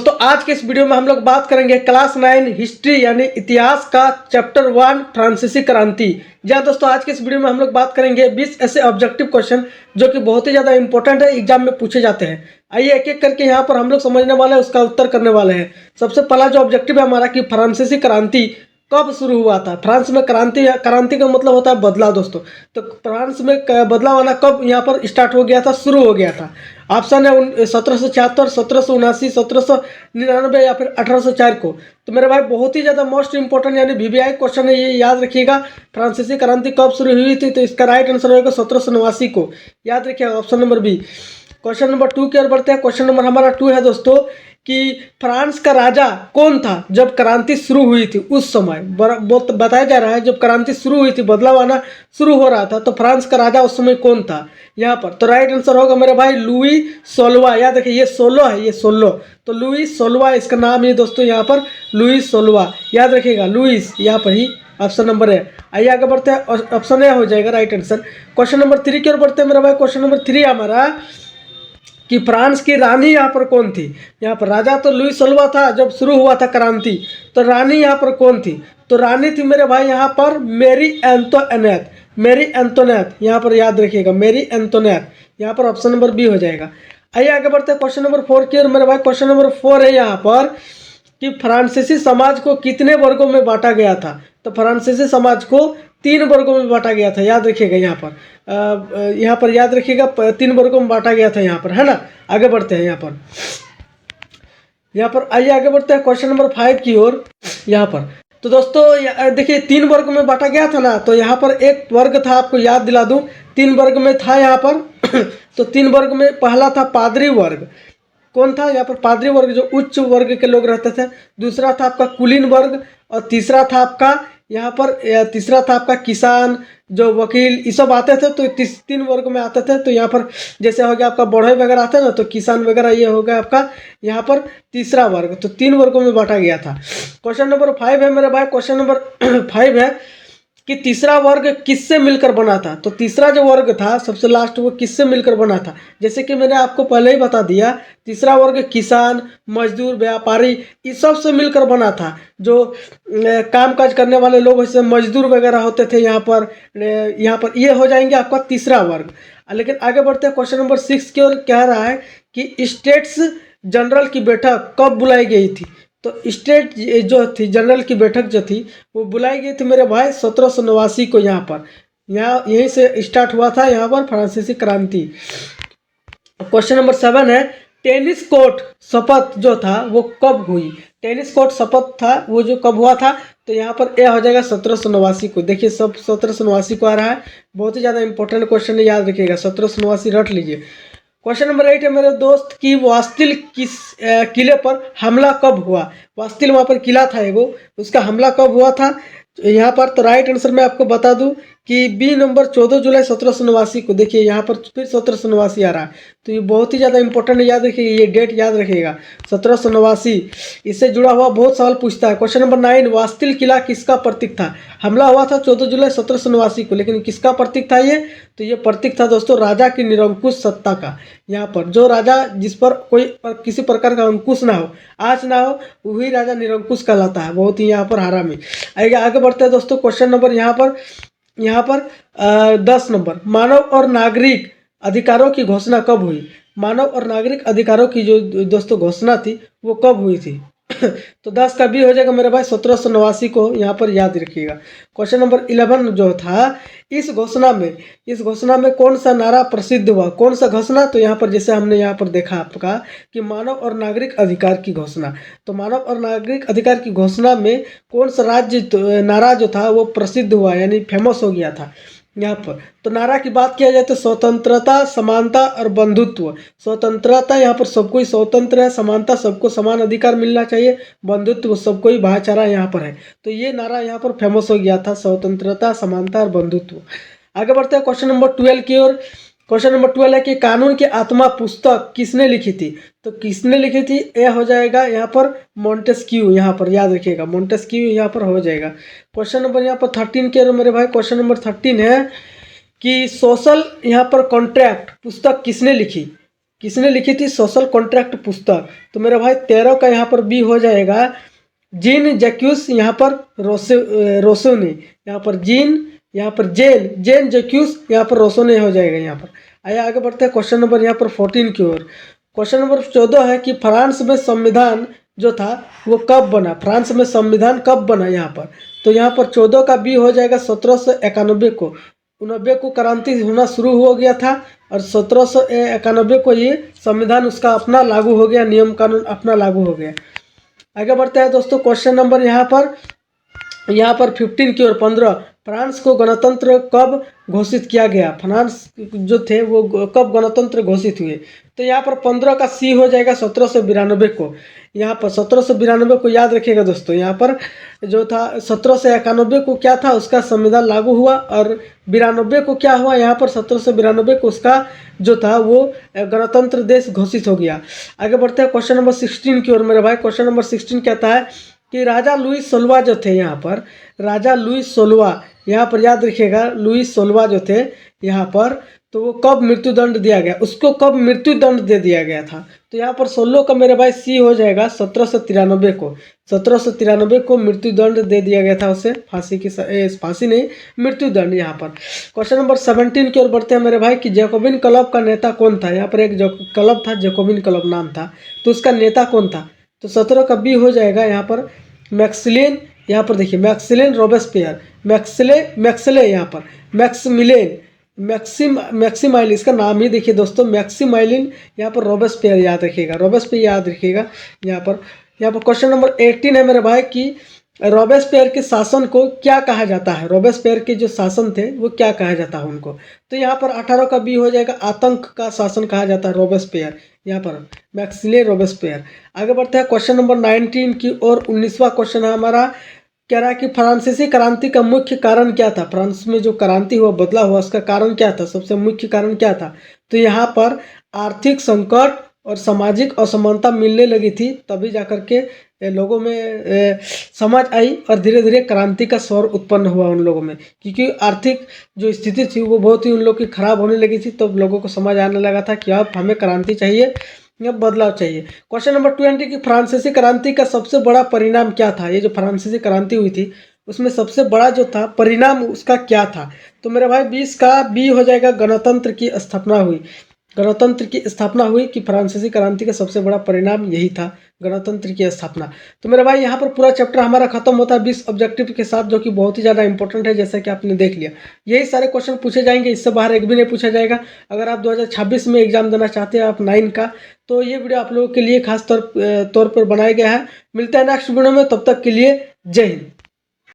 दोस्तों आज के इस वीडियो में हम लोग बात करेंगे क्लास 9 हिस्ट्री यानी इतिहास का चैप्टर 1 फ्रांसीसी क्रांति। जी हाँ दोस्तों, आज के इस वीडियो में हम लोग बात करेंगे 20 ऐसे ऑब्जेक्टिव क्वेश्चन जो कि बहुत ही ज़्यादा इंपॉर्टेंट है, एग्जाम में पूछे जाते हैं। आइए एक एक करके यहाँ पर हम लोग समझने वाले हैं, उसका उत्तर करने वाले हैं। सबसे पहला जो ऑब्जेक्टिव है हमारा कि फ्रांसीसी क्रांति कब शुरू हुआ था। फ्रांस में क्रांति का मतलब होता है बदलाव दोस्तों। तो फ्रांस में बदलाव आना कब यहाँ पर स्टार्ट हो गया था, शुरू हो गया था। ऑप्शन है 1776, 1779, 1799 या फिर 1804 को। तो मेरे भाई बहुत ही ज़्यादा मोस्ट इंपॉर्टेंट यानी वीवीआई क्वेश्चन है, ये याद रखिएगा। फ्रांसीसी क्रांति कब शुरू हुई थी, तो इसका राइट आंसर होगा 1789 को। याद रखिएगा option number B. Question number 2 की ओर बढ़ते हैं। क्वेश्चन नंबर हमारा 2 है दोस्तों कि फ्रांस का राजा कौन था जब क्रांति शुरू हुई थी। उस समय बताया जा रहा है जब क्रांति शुरू हुई थी, बदलाव आना शुरू हो रहा था, तो फ्रांस का राजा उस समय कौन था यहाँ पर। तो राइट आंसर होगा मेरे भाई लुई 16वां। याद रखिए ये 16 है, ये 16, तो लुई 16वां इसका नाम है दोस्तों यहाँ पर, लुई 16वां। याद रखिएगा लुइस यहाँ पर ही ऑप्शन नंबर है। आइए आगे बढ़ते हैं, ऑप्शन ए हो जाएगा राइट आंसर। क्वेश्चन नंबर 3 की ओर बढ़ते हैं मेरे भाई। क्वेश्चन नंबर 3 हमारा कि फ्रांस की रानी यहाँ पर कौन थी। यहाँ पर राजा तो लुई 16वां था जब शुरू हुआ था क्रांति, तो रानी यहाँ पर कौन थी। तो रानी थी मेरे भाई यहाँ पर मैरी एंटोनेट। मैरी एंटोनेट यहाँ पर याद रखिएगा, मैरी एंटोनेट। यहाँ पर ऑप्शन नंबर बी हो जाएगा। आइए आगे बढ़ते हैं क्वेश्चन नंबर 4 की ओर मेरे भाई। क्वेश्चन नंबर 4 है यहाँ पर कि फ्रांसीसी समाज को कितने वर्गों में बांटा गया था। तो फ्रांसीसी समाज को 3 वर्गों में बांटा गया था। याद रखिएगा यहाँ पर याद रखिएगा 3 वर्गों में बांटा गया था यहाँ पर, है ना। आगे बढ़ते हैं यहाँ पर आइए आगे बढ़ते हैं क्वेश्चन नंबर 5 की ओर। यहाँ पर तो दोस्तों देखिए 3 वर्ग में बांटा गया था ना, तो यहाँ पर एक वर्ग था, आपको याद दिला दूं 3 वर्ग में था यहाँ पर तो 3 वर्ग में पहला था पादरी वर्ग। कौन था यहाँ पर, पादरी वर्ग जो उच्च वर्ग के लोग रहते थे। दूसरा था आपका कुलीन वर्ग, और तीसरा था आपका किसान, जो वकील, ये सब आते थे। तो 3 वर्ग में आते थे। तो यहाँ पर जैसे हो गया आपका बढ़ई वगैरह आते हैं ना, तो किसान वगैरह ये हो गया आपका यहाँ पर तीसरा वर्ग। तो 3 वर्गों में बांटा गया था। क्वेश्चन नंबर 5 है मेरे भाई। क्वेश्चन नंबर 5 है कि तीसरा वर्ग किससे मिलकर बना था। तो तीसरा जो वर्ग था सबसे लास्ट, वो किससे मिलकर बना था। जैसे कि मैंने आपको पहले ही बता दिया, तीसरा वर्ग किसान, मजदूर, व्यापारी, इस सब से मिलकर बना था। जो कामकाज करने वाले लोग, जैसे मजदूर वगैरह होते थे यहाँ पर ये हो जाएंगे आपका तीसरा वर्ग। लेकिन आगे बढ़ते हैं क्वेश्चन नंबर 6 की ओर। कह रहा है कि स्टेट्स जनरल की बैठक कब बुलाई गई थी। तो स्टेट जो थी जनरल की बैठक जो थी वो बुलाई गई थी मेरे भाई 1789 को। यहाँ यहीं से स्टार्ट हुआ था यहाँ पर फ्रांसीसी क्रांति। क्वेश्चन नंबर 7 है टेनिस कोर्ट शपथ जो था वो कब हुई। टेनिस कोर्ट शपथ था वो जो कब हुआ था, तो यहाँ पर ए हो जाएगा 1789 को। देखिए सब 1789 को आ रहा है, बहुत ही ज़्यादा इंपॉर्टेंट क्वेश्चन है, याद रखिएगा 1789 रट लीजिए। क्वेश्चन नंबर 8 है मेरे दोस्त कि वास्तिल किस किले पर हमला कब हुआ। वास्तिल वहाँ पर किला था एगो, उसका हमला कब हुआ था यहाँ पर। तो राइट आंसर मैं आपको बता दूं कि बी नंबर 14 जुलाई 1789 को। देखिए यहाँ पर फिर 1789 आ रहा है, तो ये बहुत ही ज़्यादा इंपॉर्टेंट है, याद रखिएगा ये डेट याद रखिएगा 1789। इससे जुड़ा हुआ बहुत सवाल पूछता है। क्वेश्चन नंबर 9 वास्तिल किला किसका प्रतीक था। हमला हुआ था 14 जुलाई 1789 को, लेकिन किसका प्रतीक था ये, तो ये प्रतीक था दोस्तों राजा की निरंकुश सत्ता का। यहाँ पर जो राजा जिस पर किसी प्रकार का अंकुश ना हो, आँच ना हो, वही राजा निरंकुश कहलाता है। बहुत ही यहाँ पर हरामी। आगे बढ़ते हैं दोस्तों। क्वेश्चन नंबर यहाँ पर 10 नंबर मानव और नागरिक अधिकारों की घोषणा कब हुई। मानव और नागरिक अधिकारों की जो दोस्तों घोषणा थी वो कब हुई थी तो 10 का बी हो जाएगा मेरे भाई 1789 को। यहाँ पर याद रखिएगा। क्वेश्चन नंबर 11 जो था, इस घोषणा में कौन सा नारा प्रसिद्ध हुआ। कौन सा घोषणा, तो यहाँ पर जैसे हमने यहाँ पर देखा आपका कि मानव और नागरिक अधिकार की घोषणा। तो मानव और नागरिक अधिकार की घोषणा में कौन सा नारा जो था वो प्रसिद्ध हुआ, यानी फेमस हो गया था यहाँ पर। तो नारा की बात किया जाए तो स्वतंत्रता, समानता और बंधुत्व। स्वतंत्रता, यहाँ पर सबको ही स्वतंत्र है, समानता सबको समान अधिकार मिलना चाहिए, बंधुत्व सबको ही भाईचारा यहाँ पर है। तो ये नारा यहाँ पर फेमस हो गया था, स्वतंत्रता, समानता और बंधुत्व। आगे बढ़ते हैं क्वेश्चन नंबर 12 की ओर। क्वेश्चन नंबर 12 है कि कानून की आत्मा पुस्तक किसने लिखी थी। तो किसने लिखी थी, ए हो जाएगा यहाँ पर मोंटेस्क्यू। यहाँ पर याद रखिएगा मोंटेस्क्यू यहाँ पर हो जाएगा। क्वेश्चन नंबर यहाँ पर 13 के मेरे भाई। क्वेश्चन नंबर 13 है कि सोशल यहाँ पर कॉन्ट्रैक्ट पुस्तक किसने लिखी। किसने लिखी थी? सोशल कॉन्ट्रैक्ट पुस्तक। तो मेरे भाई 13 का यहाँ पर बी हो जाएगा जीन जैक्यूस, यहाँ पर रोसो ने, यहाँ पर जीन, यहाँ पर जेन जैक्यूस, यहाँ पर रोसो ने हो जाएगा यहाँ पर। आइए आगे बढ़ते हैं क्वेश्चन नंबर यहाँ पर 14 की ओर। क्वेश्चन नंबर 14 है कि फ्रांस में संविधान जो था वो कब बना? फ्रांस में संविधान कब बना यहाँ पर? तो यहाँ पर 14 का बी हो जाएगा 1791 को। 90 को क्रांति होना शुरू हो गया था और 1791 को ये संविधान उसका अपना लागू हो गया, नियम कानून अपना लागू हो गया। आगे बढ़ते हैं दोस्तों, क्वेश्चन नंबर यहाँ पर 15 की ओर 15, फ्रांस को गणतंत्र कब घोषित किया गया? फ्रांस जो थे वो कब गणतंत्र घोषित हुए? तो यहाँ पर 15 का सी हो जाएगा 1792 को। यहाँ पर 1792 को याद रखिएगा दोस्तों। यहाँ पर जो था 1791 को क्या था, उसका संविधान लागू हुआ और 92 को क्या हुआ, यहाँ पर 1792 को उसका जो था वो गणतंत्र देश घोषित हो गया। आगे बढ़ते हैं क्वेश्चन नंबर 16 की ओर मेरे भाई। क्वेश्चन नंबर 16 कहता है कि राजा लुई 16वां जो थे, यहाँ पर राजा लुई 16वां, यहाँ पर याद रखिएगा लुई 16वां जो थे यहाँ पर, तो वो कब मृत्युदंड दिया गया? उसको कब मृत्युदंड दे दिया गया था? तो यहाँ पर 16 का मेरे भाई सी हो जाएगा 1793 को। 1793 को मृत्युदंड दे दिया गया था उसे, फांसी नहीं, मृत्युदंड। यहाँ पर क्वेश्चन नंबर 17 की ओर बढ़ते हैं मेरे भाई कि जैकोबिन क्लब का नेता कौन था? यहाँ पर एक जो क्लब था जैकोबिन क्लब नाम था, तो उसका नेता कौन था? तो 17 का बी हो जाएगा यहाँ पर मैक्सिलिन। यहाँ पर देखिए मैक्सिलिन रोबेस्पियर, मैक्सले यहाँ पर मैक्सिमाइलिन, इसका नाम ही देखिए दोस्तों मैक्सिमाइलिन, यहाँ पर रोबेस्पियर याद रखिएगा, रोबेस्पियर याद रखिएगा। यहाँ पर क्वेश्चन नंबर 18 है मेरे भाई कि रोबेस्पियर के शासन को क्या कहा जाता है? रोबेस्पियर के जो शासन थे वो क्या कहा जाता है उनको? तो यहाँ पर 18 का बी हो जाएगा आतंक का शासन कहा जाता है रोबेस्पियर, यहाँ पर मैक्सिले रोबेस्पियर। आगे बढ़ते हैं क्वेश्चन नंबर 19 की और 19वां क्वेश्चन है हमारा, कह रहा है कि फ्रांसीसी क्रांति का मुख्य कारण क्या था? फ्रांस में जो क्रांति हुआ, बदला हुआ, उसका कारण क्या था? सबसे मुख्य कारण क्या था? तो यहाँ पर आर्थिक संकट और सामाजिक असमानता मिलने लगी थी, तभी जाकर के लोगों में समझ आई और धीरे धीरे क्रांति का स्वर उत्पन्न हुआ उन लोगों में, क्योंकि आर्थिक जो स्थिति थी वो बहुत ही उन लोगों की खराब होने लगी थी। तो लोगों को समझ आने लगा था कि अब हमें क्रांति चाहिए या बदलाव चाहिए। क्वेश्चन नंबर 20 की फ्रांसीसी क्रांति का सबसे बड़ा परिणाम क्या था? ये जो फ्रांसीसी क्रांति हुई थी उसमें सबसे बड़ा जो था परिणाम उसका क्या था? तो मेरे भाई 20 का बी हो जाएगा गणतंत्र की स्थापना हुई। गणतंत्र की स्थापना हुई कि फ्रांसीसी क्रांति का सबसे बड़ा परिणाम यही था, गणतंत्र की स्थापना। तो मेरे भाई यहाँ पर पूरा चैप्टर हमारा खत्म होता है 20 ऑब्जेक्टिव के साथ, जो कि बहुत ही ज़्यादा इंपॉर्टेंट है, जैसा कि आपने देख लिया। यही सारे क्वेश्चन पूछे जाएंगे, इससे बाहर एक भी नहीं पूछा जाएगा। अगर आप 2026 में एग्जाम देना चाहते हैं आप 9 का, तो ये वीडियो आप लोगों के लिए खास तौर पर बनाया गया है। मिलते हैं नेक्स्ट वीडियो में, तब तक के लिए जय हिंद।